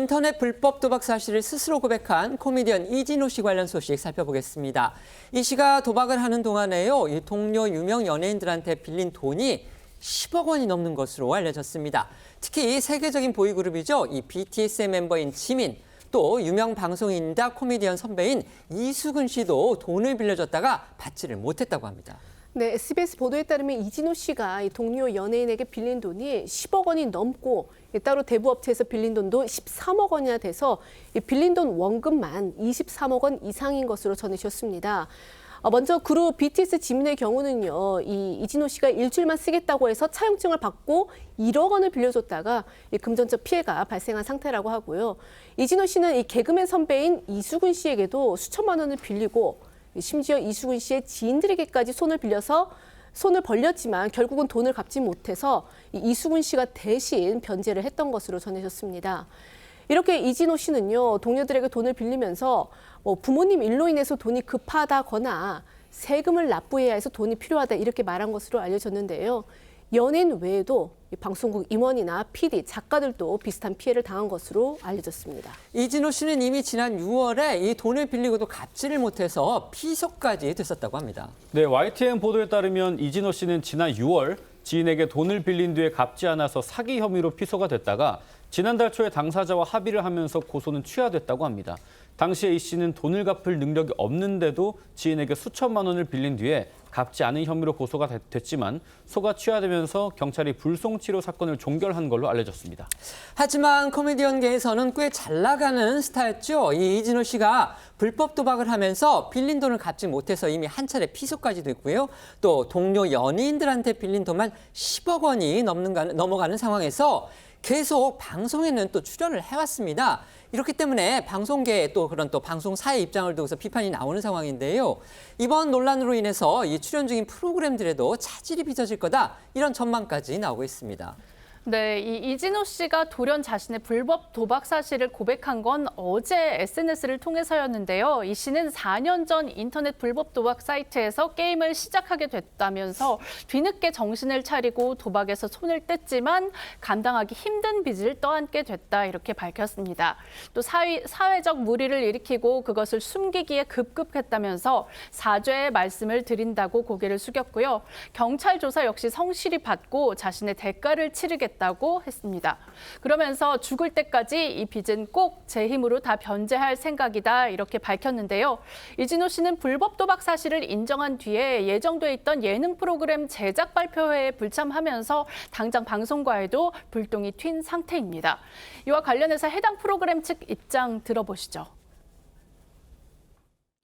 인터넷 불법 도박 사실을 스스로 고백한 코미디언 이진호 씨 관련 소식 살펴보겠습니다. 이 씨가 도박을 하는 동안에요, 이 동료 유명 연예인들한테 빌린 돈이 10억 원이 넘는 것으로 알려졌습니다. 특히 세계적인 보이그룹이죠. 이 BTS의 멤버인 지민, 또 유명 방송인이다 코미디언 선배인 이수근 씨도 돈을 빌려줬다가 받지를 못했다고 합니다. 네, SBS 보도에 따르면 이진호 씨가 이 동료 연예인에게 빌린 돈이 10억 원이 넘고 따로 대부업체에서 빌린 돈도 13억 원이나 돼서 빌린 돈 원금만 23억 원 이상인 것으로 전해졌습니다. 먼저 그룹 BTS 지민의 경우는요, 이 이진호 씨가 일주일만 쓰겠다고 해서 차용증을 받고 1억 원을 빌려줬다가 금전적 피해가 발생한 상태라고 하고요. 이진호 씨는 이 개그맨 선배인 이수근 씨에게도 수천만 원을 빌리고 심지어 이수근 씨의 지인들에게까지 손을 벌렸지만 결국은 돈을 갚지 못해서 이수근 씨가 대신 변제를 했던 것으로 전해졌습니다. 이렇게 이진호 씨는요, 동료들에게 돈을 빌리면서 부모님 일로 인해서 돈이 급하다거나 세금을 납부해야 해서 돈이 필요하다 이렇게 말한 것으로 알려졌는데요. 연예인 외에도 방송국 임원이나 PD, 작가들도 비슷한 피해를 당한 것으로 알려졌습니다. 이진호 씨는 이미 지난 6월에 이 돈을 빌리고도 갚지를 못해서 피소까지 됐었다고 합니다. 네, YTN 보도에 따르면 이진호 씨는 지난 6월 지인에게 돈을 빌린 뒤에 갚지 않아서 사기 혐의로 피소가 됐다가 지난달 초에 당사자와 합의를 하면서 고소는 취하됐다고 합니다. 당시에 이 씨는 돈을 갚을 능력이 없는데도 지인에게 수천만 원을 빌린 뒤에 갚지 않은 혐의로 고소가 됐지만 소가 취하되면서 경찰이 불송치료 사건을 종결한 걸로 알려졌습니다. 하지만 코미디언계에서는 꽤 잘 나가는 스타였죠. 이 이진호 씨가 불법 도박을 하면서 빌린 돈을 갚지 못해서 이미 한 차례 피소까지 됐고요. 또 동료 연예인들한테 빌린 돈만 10억 원이 넘어가는 상황에서 계속 방송에는 또 출연을 해왔습니다. 이렇기 때문에 방송계의 또 그런 또 방송사의 입장을 두고서 비판이 나오는 상황인데요. 이번 논란으로 인해서 이 출연 중인 프로그램들에도 차질이 빚어질 거다, 이런 전망까지 나오고 있습니다. 네, 이 이진호 씨가 돌연 자신의 불법 도박 사실을 고백한 건 어제 SNS를 통해서였는데요. 이 씨는 4년 전 인터넷 불법 도박 사이트에서 게임을 시작하게 됐다면서 뒤늦게 정신을 차리고 도박에서 손을 뗐지만 감당하기 힘든 빚을 떠안게 됐다, 이렇게 밝혔습니다. 또 사회적 물의를 일으키고 그것을 숨기기에 급급했다면서 사죄의 말씀을 드린다고 고개를 숙였고요. 경찰 조사 역시 성실히 받고 자신의 대가를 치르겠다고 했습니다. 그러면서 죽을 때까지 이 빚은 꼭 제 힘으로 다 변제할 생각이다, 이렇게 밝혔는데요. 이진호 씨는 불법 도박 사실을 인정한 뒤에 예정돼 있던 예능 프로그램 제작 발표회에 불참하면서 당장 방송과에도 불똥이 튄 상태입니다. 이와 관련해서 해당 프로그램 측 입장 들어보시죠.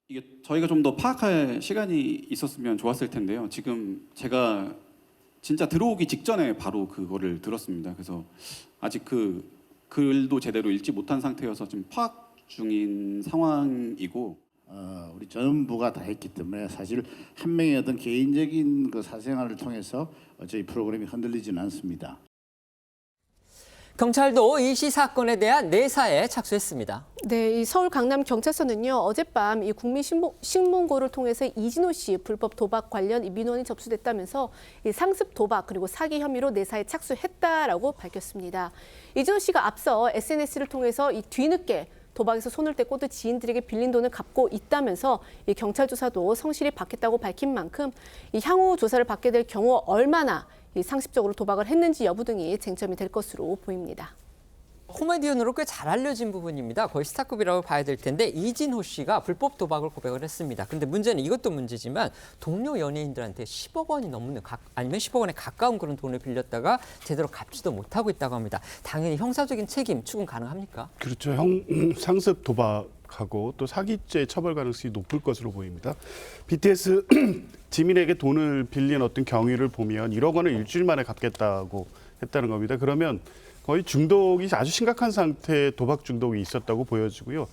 이게 저희가 좀 더 파악할 시간이 있었으면 좋았을 텐데요. 지금 제가 진짜 들어오기 직전에 바로 그거를 들었습니다. 그래서 아직 그 글도 제대로 읽지 못한 상태여서 좀 파악 중인 상황이고, 우리 전부가 다 했기 때문에 사실 한 명의 어떤 개인적인 그 사생활을 통해서 저희 프로그램이 흔들리지는 않습니다. 경찰도 이 씨 사건에 대한 내사에 착수했습니다. 네, 이 서울 강남 경찰서는요, 어젯밤 이 국민신문고를 통해서 이진호 씨 불법 도박 관련 민원이 접수됐다면서 이 상습 도박 그리고 사기 혐의로 내사에 착수했다라고 밝혔습니다. 이진호 씨가 앞서 SNS를 통해서 이 뒤늦게 도박에서 손을 떼고 또 지인들에게 빌린 돈을 갚고 있다면서 이 경찰 조사도 성실히 받겠다고 밝힌 만큼 이 향후 조사를 받게 될 경우 얼마나 이 상습적으로 도박을 했는지 여부 등이 쟁점이 될 것으로 보입니다. 코미디언으로 꽤 잘 알려진 부분입니다. 거의 스타급이라고 봐야 될 텐데 이진호 씨가 불법 도박을 고백을 했습니다. 근데 문제는 이것도 문제지만 동료 연예인들한테 10억 원이 넘는 아니면 10억 원에 가까운 그런 돈을 빌렸다가 제대로 갚지도 못하고 있다고 합니다. 당연히 형사적인 책임 추궁 가능합니까? 그렇죠. 상습 도박하고 또 사기죄 처벌 가능성이 높을 것으로 보입니다. BTS 지민에게 돈을 빌린 어떤 경위를 보면 1억 원을 일주일 만에 갚겠다고 했다는 겁니다. 그러면 거의 중독이 아주 심각한 상태의 도박 중독이 있었다고 보여지고요.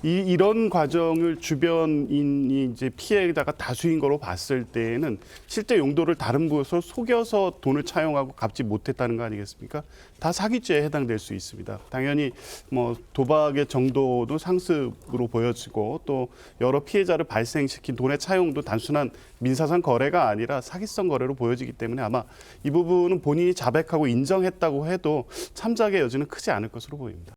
이런 과정을 주변인이 이제 피해자가 다수인 거로 봤을 때에는 실제 용도를 다른 곳으로 속여서 돈을 차용하고 갚지 못했다는 거 아니겠습니까? 다 사기죄에 해당될 수 있습니다. 당연히 뭐 도박의 정도도 상습으로 보여지고 또 여러 피해자를 발생시킨 돈의 차용도 단순한 민사상 거래가 아니라 사기성 거래로 보여지기 때문에 아마 이 부분은 본인이 자백하고 인정했다고 해도 참작의 여지는 크지 않을 것으로 보입니다.